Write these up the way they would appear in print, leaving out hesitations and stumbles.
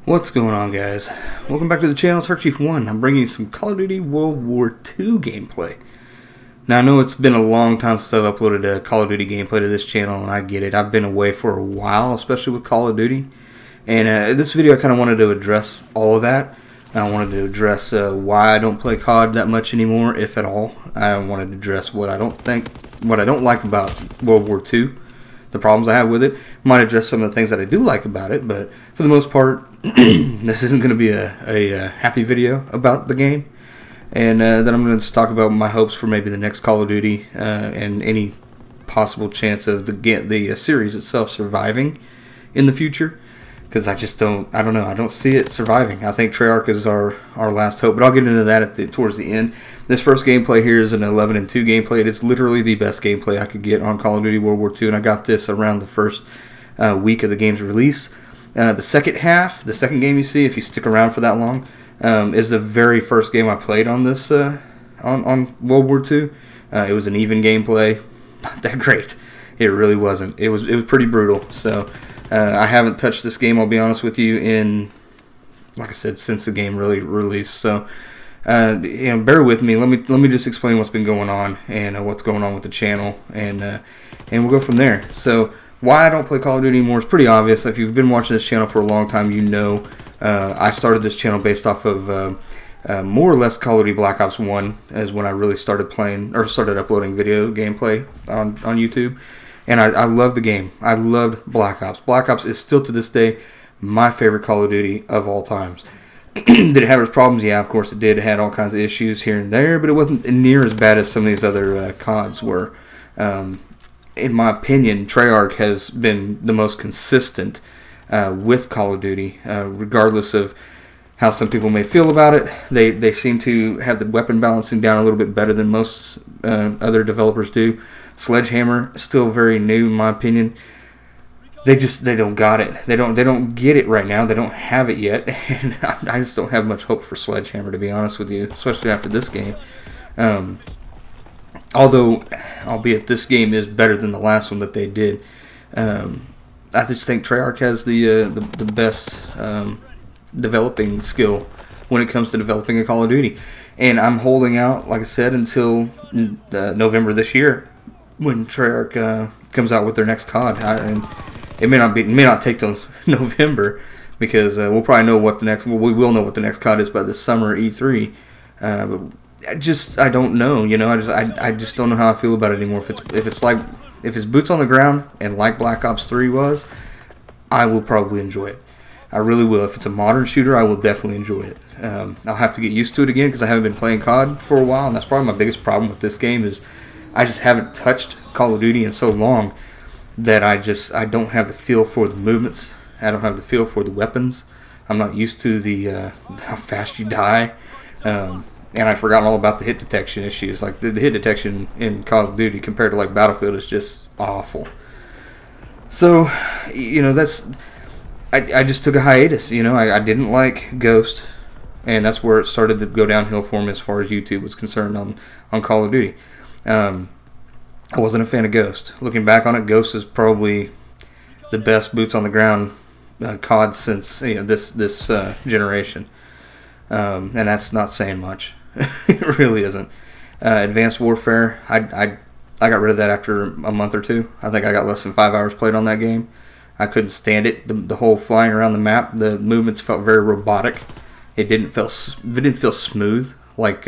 What's going on, guys? Welcome back to the channel. It's Chief1. I'm bringing you some Call of Duty World War II gameplay. Now, I know it's been a long time since I've uploaded a Call of Duty gameplay to this channel, and I get it. I've been away for a while, especially with Call of Duty. And this video, I kind of wanted to address all of that. I wanted to address why I don't play COD that much anymore, if at all. I wanted to address what I don't like about World War II. The problems I have with it. Might address some of the things that I do like about it, but for the most part, this isn't going to be a happy video about the game. And then I'm going to talk about my hopes for maybe the next Call of Duty and any possible chance of the series itself surviving in the future. Because I don't know, I don't see it surviving. I think Treyarch is our last hope, but I'll get into that towards the end. This first gameplay here is an 11-2 gameplay. It is literally the best gameplay I could get on Call of Duty World War II, and I got this around the first week of the game's release. The second half, the second game you see, if you stick around for that long, is the very first game I played on this on World War II. It was an even gameplay, not that great. It really wasn't. It was pretty brutal. So. I haven't touched this game, I'll be honest with you, in, like I said, since the game really released. So, bear with me. Let me just explain what's been going on and what's going on with the channel, and we'll go from there. So, why I don't play Call of Duty anymore is pretty obvious. If you've been watching this channel for a long time, you know I started this channel based off of more or less Call of Duty Black Ops 1 is when I really started playing or started uploading video gameplay on YouTube. And I love the game. I loved Black Ops. Black Ops is still to this day my favorite Call of Duty of all times. Did it have its problems? Yeah, of course it did. It had all kinds of issues here and there, but it wasn't near as bad as some of these other CODs were. In my opinion, Treyarch has been the most consistent with Call of Duty, regardless of how some people may feel about it. They seem to have the weapon balancing down a little bit better than most other developers do. Sledgehammer, still very new in my opinion. They don't got it. They don't get it right now. They don't have it yet, and I just don't have much hope for Sledgehammer, to be honest with you, especially after this game. Albeit this game is better than the last one that they did. I just think Treyarch has the best developing skill when it comes to developing a Call of Duty, and I'm holding out, like I said, until November this year, when Treyarch comes out with their next COD. And it may not take till November, because we'll probably know what the next. Well, we will know what the next COD is by this summer E3. But I don't know. You know, I just don't know how I feel about it anymore. If it's boots on the ground and like Black Ops 3 was, I will probably enjoy it. I really will. If it's a modern shooter, I will definitely enjoy it. I'll have to get used to it again because I haven't been playing COD for a while, and that's probably my biggest problem with this game is I just haven't touched Call of Duty in so long that I don't have the feel for the movements. I don't have the feel for the weapons. I'm not used to the how fast you die, and I've forgotten all about the hit detection issues. Like the hit detection in Call of Duty compared to like Battlefield is just awful. So, you know, I just took a hiatus. You know, I didn't like Ghost, and that's where it started to go downhill for me as far as YouTube was concerned on Call of Duty. I wasn't a fan of Ghost. Looking back on it, Ghost is probably the best boots on the ground COD since this generation, and that's not saying much. It really isn't. Advanced Warfare, I got rid of that after a month or two. I think I got less than 5 hours played on that game. I couldn't stand it. The whole flying around the map, the movements felt very robotic. It didn't feel smooth like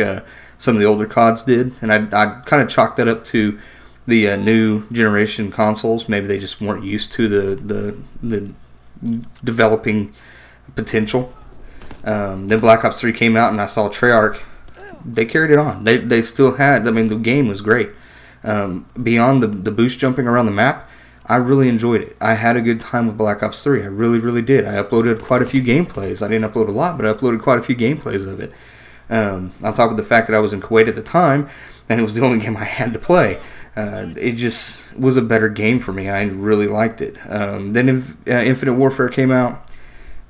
some of the older CODs did, and I kind of chalked that up to the new generation consoles. Maybe they just weren't used to the developing potential. Then Black Ops 3 came out, and I saw Treyarch. They carried it on. They still had. I mean, the game was great. Beyond the boost jumping around the map, I really enjoyed it. I had a good time with Black Ops 3. I really, really did. I uploaded quite a few gameplays. I didn't upload a lot, but I uploaded quite a few gameplays of it. On top of the fact that I was in Kuwait at the time, and it was the only game I had to play. It just was a better game for me. I really liked it. Then Infinite Warfare came out,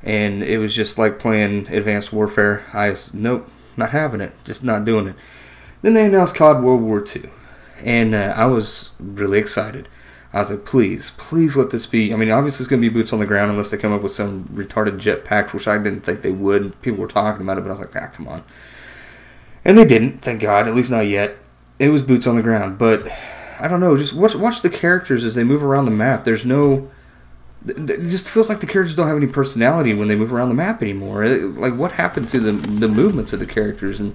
and it was just like playing Advanced Warfare. Nope, not having it. Just not doing it. Then they announced COD World War II, and I was really excited. I was like, please let this be. I mean, obviously it's going to be boots on the ground unless they come up with some retarded jetpack, which I didn't think they would. People were talking about it, but I was like, come on. And they didn't, thank God, at least not yet. It was boots on the ground, but I don't know, just watch the characters as they move around the map. There's no... It just feels like the characters don't have any personality when they move around the map anymore. Like, what happened to the movements of the characters? And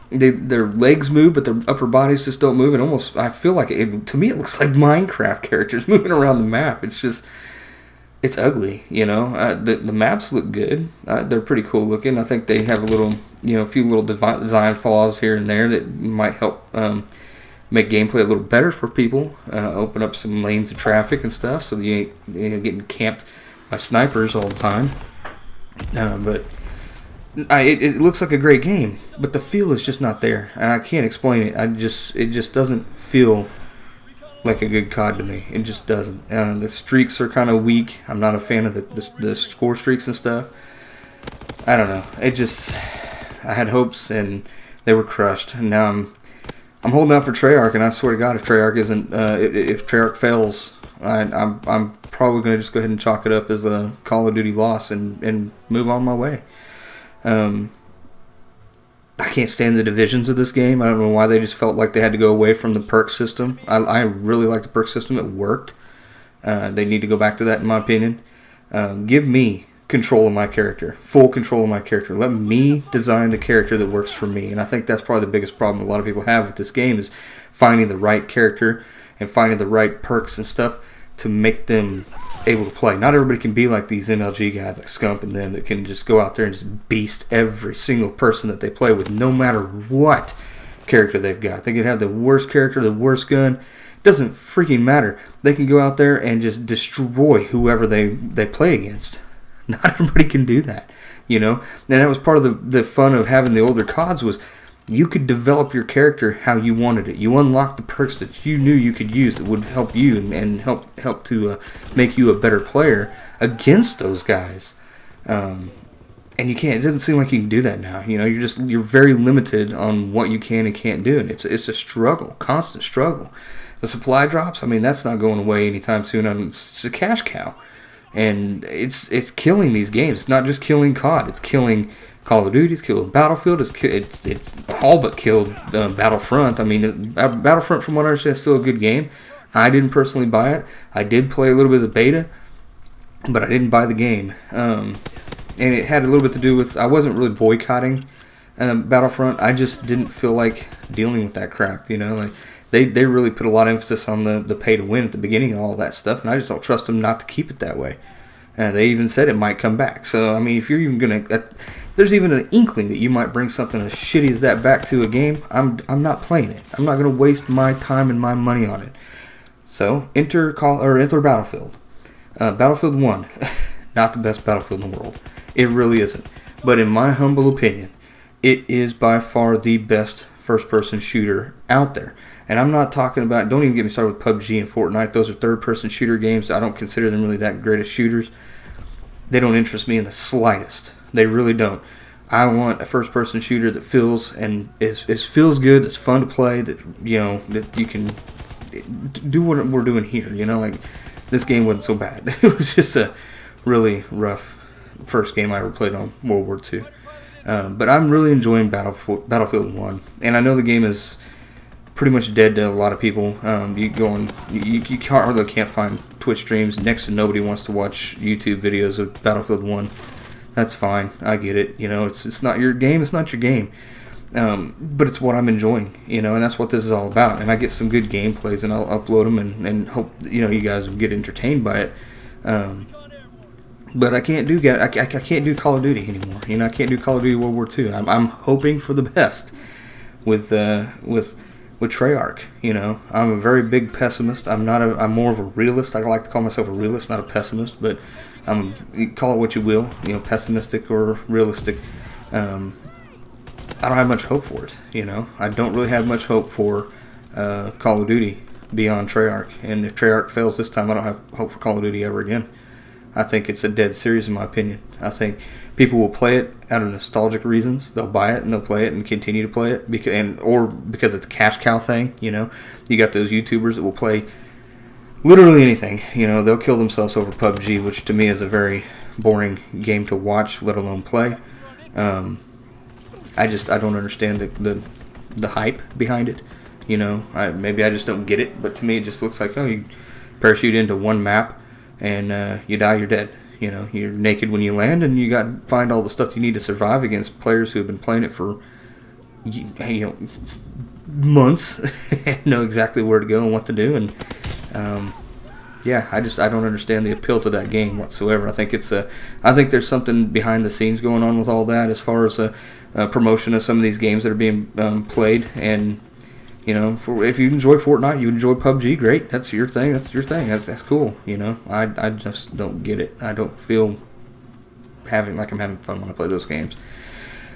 their legs move, but their upper bodies just don't move. And almost, I feel like, to me, it looks like Minecraft characters moving around the map. It's just, it's ugly, you know. The maps look good. They're pretty cool looking. I think they have a few little design flaws here and there that might help make gameplay a little better for people, open up some lanes of traffic and stuff so that you ain't getting camped by snipers all the time. But it looks like a great game, but the feel is just not there, and I can't explain it. It just doesn't feel like a good COD to me. It just doesn't. The streaks are kind of weak. I'm not a fan of the score streaks and stuff. I don't know. I had hopes and they were crushed, and now I'm holding out for Treyarch, and I swear to God, if Treyarch isn't, if Treyarch fails, I'm probably going to just go ahead and chalk it up as a Call of Duty loss and move on my way. I can't stand the divisions of this game. I don't know why they just felt like they had to go away from the perk system. I really like the perk system. It worked. They need to go back to that, in my opinion. Give me control of my character, full control of my character. Let me design the character that works for me. And I think that's probably the biggest problem a lot of people have with this game is finding the right character and finding the right perks and stuff to make them able to play. Not everybody can be like these MLG guys like Scump and them that can just go out there and just beast every single person that they play with, no matter what character they've got. They can have the worst character, the worst gun. Doesn't freaking matter. They can go out there and just destroy whoever they play against. Not everybody can do that, you know. And that was part of the fun of having the older CODs was you could develop your character how you wanted it. You unlocked the perks that you knew you could use that would help you and help to make you a better player against those guys. And you can't. It doesn't seem like you can do that now. You know, you're very limited on what you can and can't do, and it's a struggle, constant struggle. The supply drops. I mean, that's not going away anytime soon. It's a cash cow. And it's killing these games. It's not just killing COD. It's killing Call of Duty. It's killing Battlefield. It's all but killed Battlefront. I mean, Battlefront, from what I understand, is still a good game. I didn't personally buy it. I did play a little bit of the beta, but I didn't buy the game. And it had a little bit to do with I wasn't really boycotting Battlefront. I just didn't feel like dealing with that crap. You know, like. They really put a lot of emphasis on the pay to win at the beginning and all that stuff, and I just don't trust them not to keep it that way. They even said it might come back. So, I mean, if you're even going to... there's even an inkling that you might bring something as shitty as that back to a game, I'm not playing it. I'm not going to waste my time and my money on it. So, enter Battlefield. Battlefield 1, not the best Battlefield in the world. It really isn't. But in my humble opinion, it is by far the best first-person shooter out there. And I'm not talking about, don't even get me started with PUBG and Fortnite. Those are third-person shooter games. I don't consider them really that great as shooters. They don't interest me in the slightest. They really don't. I want a first-person shooter that feels good, that's fun to play, that, you know, that you can do what we're doing here. You know, like, this game wasn't so bad. It was just a really rough first game I ever played on World War II. But I'm really enjoying Battlefield 1. And I know the game is pretty much dead to a lot of people. You hardly can't find Twitch streams. Next to nobody wants to watch YouTube videos of Battlefield 1. That's fine. I get it. You know, it's not your game. It's not your game. But it's what I'm enjoying. You know, and that's what this is all about. And I get some good gameplays, and I'll upload them and hope you guys will get entertained by it. But I can't do Call of Duty anymore. You know, I can't do Call of Duty World War II. I'm hoping for the best with Treyarch. You know, I'm a very big pessimist. I'm more of a realist. I like to call myself a realist, not a pessimist. But you call it what you will. You know, pessimistic or realistic. I don't have much hope for it. You know, I don't really have much hope for Call of Duty beyond Treyarch. And if Treyarch fails this time, I don't have hope for Call of Duty ever again. I think it's a dead series in my opinion. I think people will play it out of nostalgic reasons. They'll buy it and they'll play it and continue to play it or because it's a cash cow thing. You know, you got those YouTubers that will play literally anything. You know, they'll kill themselves over PUBG, which to me is a very boring game to watch, let alone play. I don't understand the hype behind it. You know, maybe I just don't get it, but to me it just looks like, oh, you parachute into one map and you die, you're dead. You know, you're naked when you land, and you got to find all the stuff you need to survive against players who have been playing it for months and know exactly where to go and what to do. And yeah, I don't understand the appeal to that game whatsoever. I think I think there's something behind the scenes going on with all that, as far as promotion of some of these games that are being played. And you know, if you enjoy Fortnite, you enjoy PUBG, great. That's your thing. That's your thing. That's cool. You know, I just don't get it. I don't feel I'm having fun when I play those games.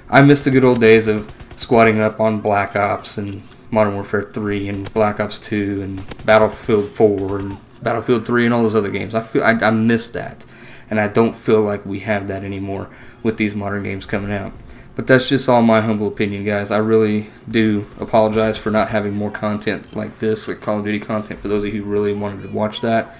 I miss the good old days of squatting up on Black Ops and Modern Warfare 3 and Black Ops 2 and Battlefield 4 and Battlefield 3 and all those other games. I miss that, and I don't feel like we have that anymore with these modern games coming out. But that's just all my humble opinion, guys. I really do apologize for not having more content like this, like Call of Duty content, for those of you who really wanted to watch that.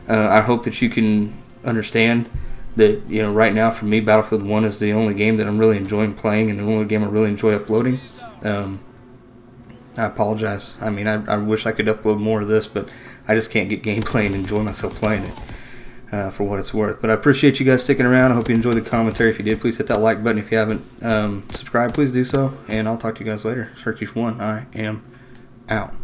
I hope that you can understand that, you know, right now for me, Battlefield 1 is the only game that I'm really enjoying playing and the only game I really enjoy uploading. I apologize. I mean, I wish I could upload more of this, but I just can't get gameplay and enjoy myself playing it. For what it's worth. But I appreciate you guys sticking around. I hope you enjoyed the commentary. If you did, please hit that like button. If you haven't subscribed, please do so. And I'll talk to you guys later. Search each one. I am out.